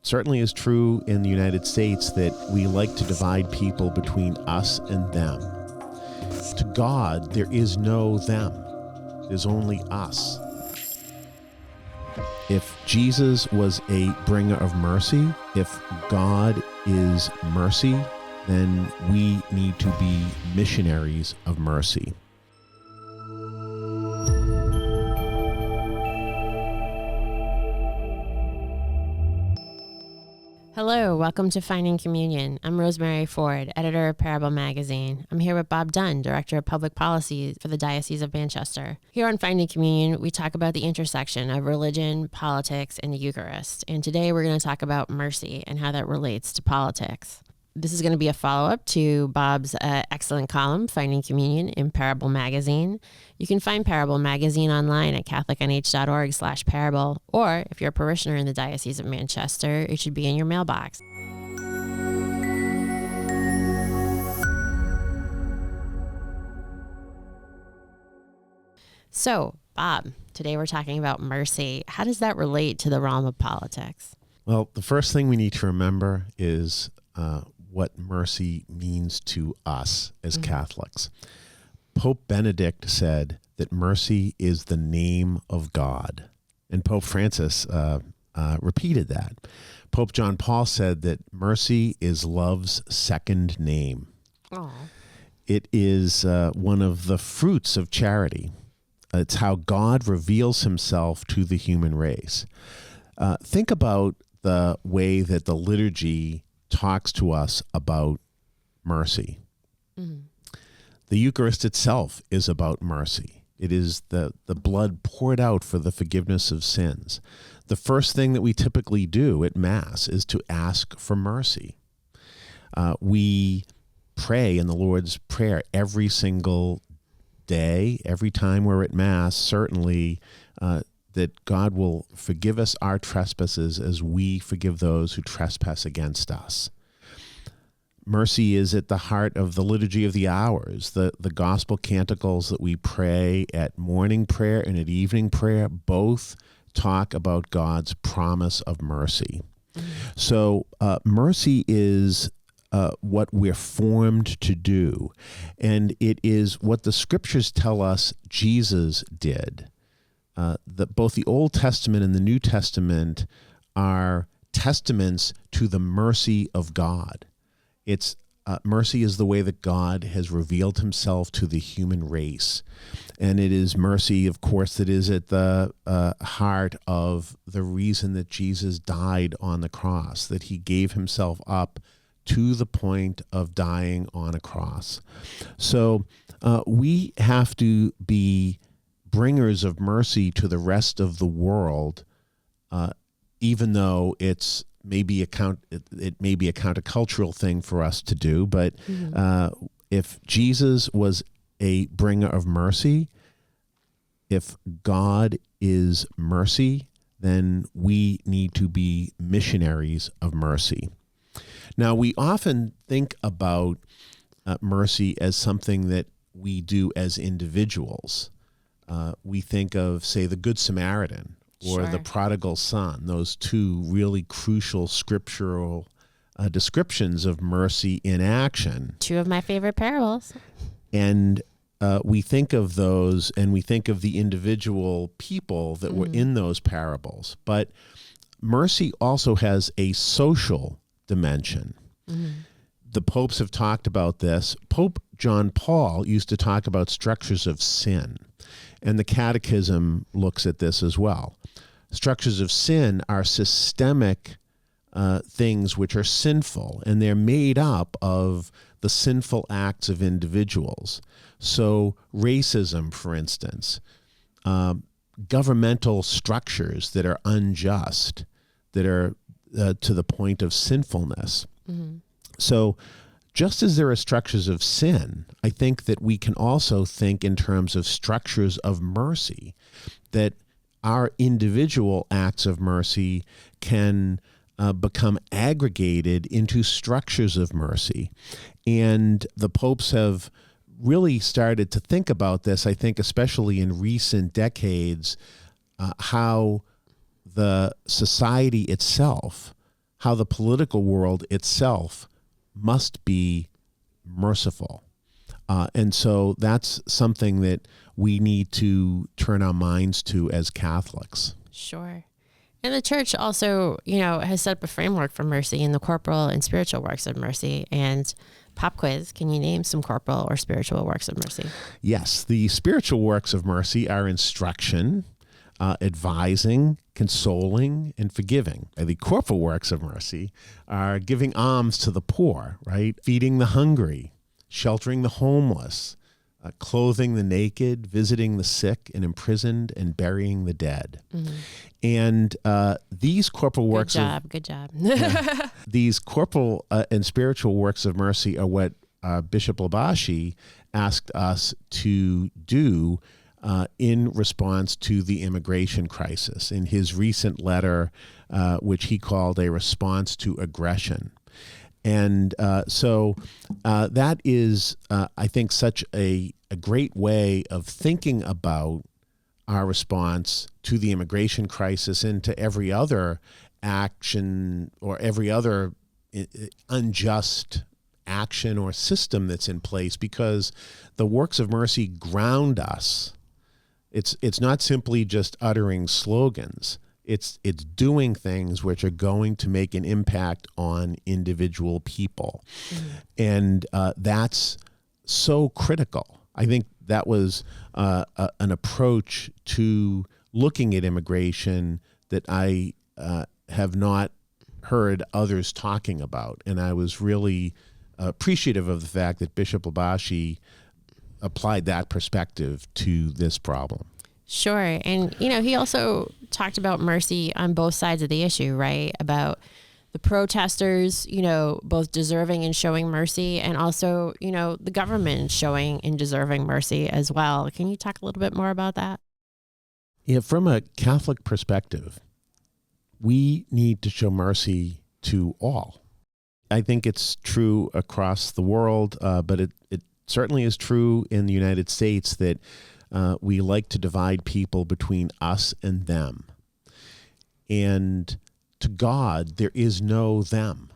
certainly is true in the United States that we like to divide people between us and them. To God, there is no them. There's only us. If Jesus was a bringer of mercy, if God is mercy, then we need to be missionaries of mercy. Hello, welcome to Finding Communion. I'm Rosemary Ford, editor of Parable Magazine. I'm here with Bob Dunn, director of public policy for the Diocese of Manchester. Here on Finding Communion, we talk about the intersection of religion, politics, and the Eucharist. And today we're going to talk about mercy and how that relates to politics. This is going to be a follow-up to Bob's excellent column, Finding Communion, in Parable Magazine. You can find Parable Magazine online at catholicnh.org/parable, or if you're a parishioner in the Diocese of Manchester, it should be in your mailbox. So, Bob, today we're talking about mercy. How does that relate to the realm of politics? Well, the first thing we need to remember is what mercy means to us as Catholics. Pope Benedict said that mercy is the name of God, and Pope Francis repeated that. Pope John Paul said that mercy is love's second name. Aww. It is one of the fruits of charity. It's how God reveals himself to the human race. Think about the way that the liturgy talks to us about mercy. Mm-hmm. The Eucharist itself is about mercy. It is the blood poured out for the forgiveness of sins. The first thing that we typically do at Mass is to ask for mercy. We pray in the Lord's Prayer every single day, every time we're at Mass, certainly that God will forgive us our trespasses as we forgive those who trespass against us. Mercy is at the heart of the Liturgy of the Hours. The gospel canticles that we pray at morning prayer and at evening prayer both talk about God's promise of mercy. Mm-hmm. So mercy is what we're formed to do, and it is what the scriptures tell us Jesus did. Both the Old Testament and the New Testament are testaments to the mercy of God. It's mercy is the way that God has revealed himself to the human race. And it is mercy, of course, that is at the heart of the reason that Jesus died on the cross, that he gave himself up to the point of dying on a cross. So we have to be bringers of mercy to the rest of the world, even though it may be a countercultural thing for us to do. But if Jesus was a bringer of mercy, if God is mercy, then we need to be missionaries of mercy. Now, we often think about mercy as something that we do as individuals. We think of, say, the Good Samaritan or the prodigal son, those two really crucial scriptural descriptions of mercy in action. Two of my favorite parables. And we think of those, and we think of the individual people that were in those parables. But mercy also has a social dimension. Mm-hmm. The popes have talked about this. Pope John Paul used to talk about structures of sin. And the Catechism looks at this as well. Structures of sin are systemic things which are sinful, and they're made up of the sinful acts of individuals. So racism, for instance, governmental structures that are unjust, that are to the point of sinfulness. Mm-hmm. So just as there are structures of sin, I think that we can also think in terms of structures of mercy, that our individual acts of mercy can become aggregated into structures of mercy. And the popes have really started to think about this, I think, especially in recent decades, how the society itself how the political world itself must be merciful. And so that's something that we need to turn our minds to as Catholics. Sure. And the church also, has set up a framework for mercy in the corporal and spiritual works of mercy. And pop quiz, can you name some corporal or spiritual works of mercy? Yes, the spiritual works of mercy are instruction, advising, consoling, and forgiving. The corporal works of mercy are giving alms to the poor, right? Feeding the hungry, sheltering the homeless, clothing the naked, visiting the sick and imprisoned, and burying the dead. Mm-hmm. And these corporal works Good job. These corporal and spiritual works of mercy are what Bishop Labashi asked us to do in response to the immigration crisis in his recent letter, which he called a response to aggression. And so that is, I think, such a great way of thinking about our response to the immigration crisis and to every other action or every other unjust action or system that's in place, because the works of mercy ground us. It's not simply just uttering slogans. It's doing things which are going to make an impact on individual people. Mm-hmm. And that's so critical. I think that was an approach to looking at immigration that I have not heard others talking about. And I was really appreciative of the fact that Bishop Labashi applied that perspective to this problem. Sure. And, he also talked about mercy on both sides of the issue, right? About the protesters, both deserving and showing mercy, and also, the government showing and deserving mercy as well. Can you talk a little bit more about that? Yeah, from a Catholic perspective, we need to show mercy to all. I think it's true across the world, but it certainly is true in the United States that we like to divide people between us and them. And to God, there is no them.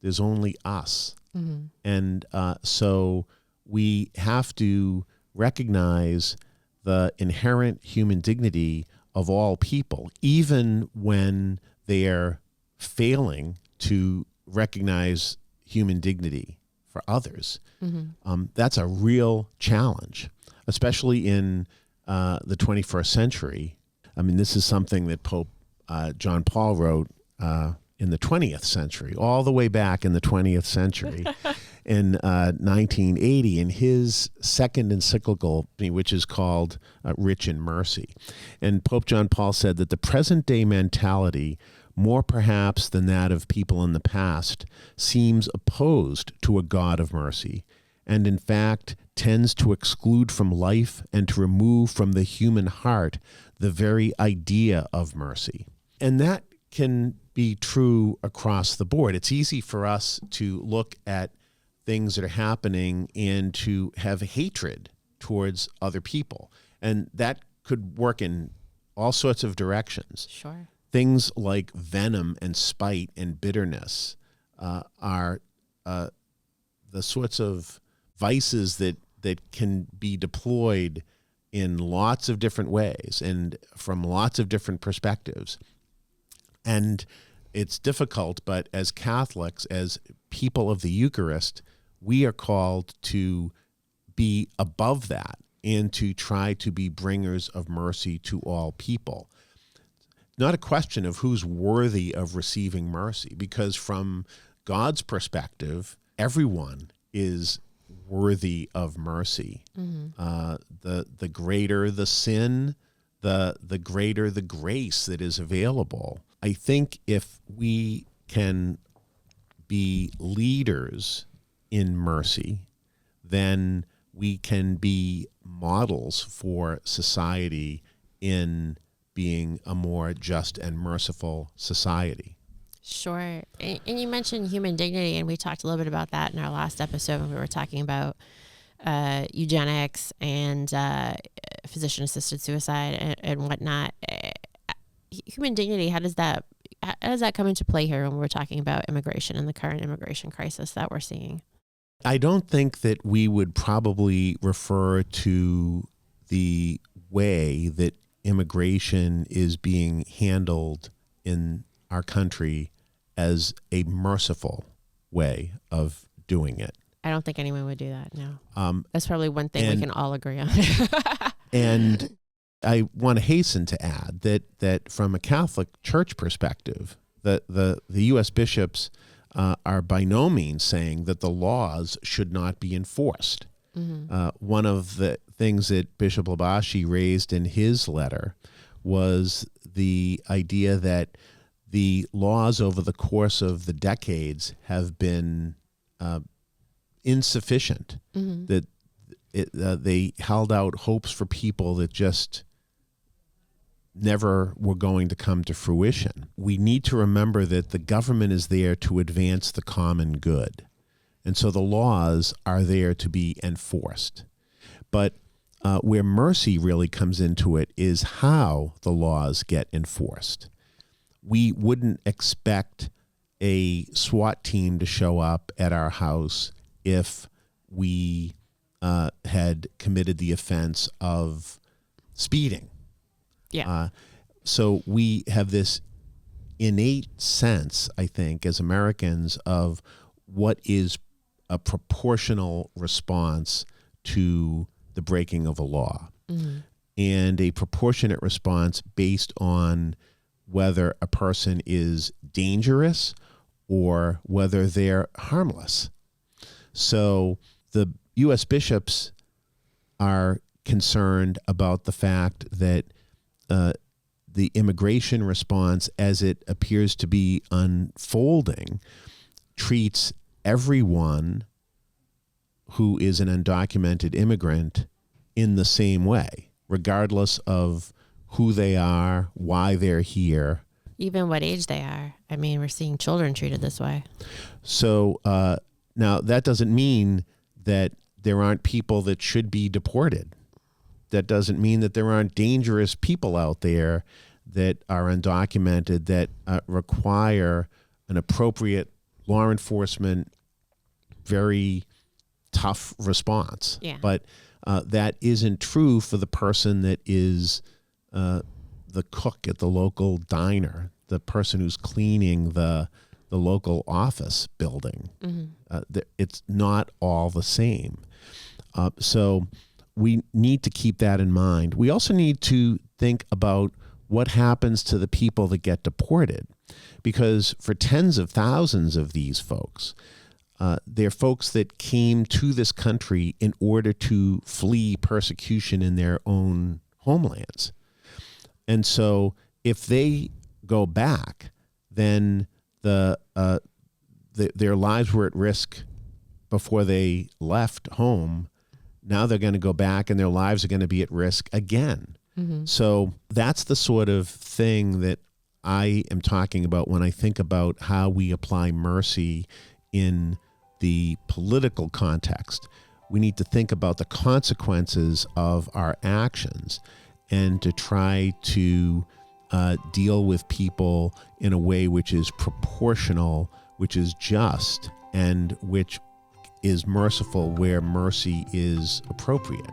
There's only us. Mm-hmm. And so we have to recognize the inherent human dignity of all people, even when they're failing to recognize human dignity for others. Mm-hmm. That's a real challenge, especially in the 21st century. I mean, this is something that Pope John Paul wrote in the 20th century, all the way back in the 20th century, in 1980, in his second encyclical, which is called Rich in Mercy. And Pope John Paul said that the present-day mentality, more perhaps than that of people in the past, seems opposed to a God of mercy, and in fact tends to exclude from life and to remove from the human heart the very idea of mercy. And that can be true across the board. It's easy for us to look at things that are happening and to have hatred towards other people. And that could work in all sorts of directions. Sure. Things like venom and spite and bitterness are the sorts of vices that can be deployed in lots of different ways and from lots of different perspectives. And it's difficult, but as Catholics, as people of the Eucharist, we are called to be above that and to try to be bringers of mercy to all people. Not a question of who's worthy of receiving mercy, because from God's perspective, everyone is worthy of mercy. Mm-hmm. The greater the sin, the greater the grace that is available. I think if we can be leaders in mercy, then we can be models for society in being a more just and merciful society. Sure. And you mentioned human dignity, and we talked a little bit about that in our last episode when we were talking about eugenics and physician-assisted suicide and whatnot. Human dignity, how does that how does that come into play here when we're talking about immigration and the current immigration crisis that we're seeing? I don't think that we would probably refer to the way that immigration is being handled in our country as a merciful way of doing it. I don't think anyone would do that, no. That's probably one thing we can all agree on. And I want to hasten to add that from a Catholic Church perspective, the U.S. bishops are by no means saying that the laws should not be enforced. One of the things that Bishop Labashi raised in his letter was the idea that the laws over the course of the decades have been insufficient, that they held out hopes for people that just never were going to come to fruition. We need to remember that the government is there to advance the common good. And so the laws are there to be enforced. But where mercy really comes into it is how the laws get enforced. We wouldn't expect a SWAT team to show up at our house if we had committed the offense of speeding. Yeah. So we have this innate sense, I think, as Americans of what is a proportional response to the breaking of a law, and a proportionate response based on whether a person is dangerous or whether they're harmless. So the U.S. bishops are concerned about the fact that the immigration response, as it appears to be unfolding, treats everyone who is an undocumented immigrant in the same way, regardless of who they are, why they're here. Even what age they are. I mean, we're seeing children treated this way. So now that doesn't mean that there aren't people that should be deported. That doesn't mean that there aren't dangerous people out there that are undocumented that require an appropriate law enforcement, very tough response. Yeah. But that isn't true for the person that is the cook at the local diner, the person who's cleaning the local office building. It's not all the same. So we need to keep that in mind. We also need to think about what happens to the people that get deported, because for tens of thousands of these folks, they're folks that came to this country in order to flee persecution in their own homelands. And so if they go back, then their lives were at risk before they left home. Now they're going to go back and their lives are going to be at risk again. So that's the sort of thing that I am talking about when I think about how we apply mercy in the political context. We need to think about the consequences of our actions and to try to deal with people in a way which is proportional, which is just, and which is merciful where mercy is appropriate.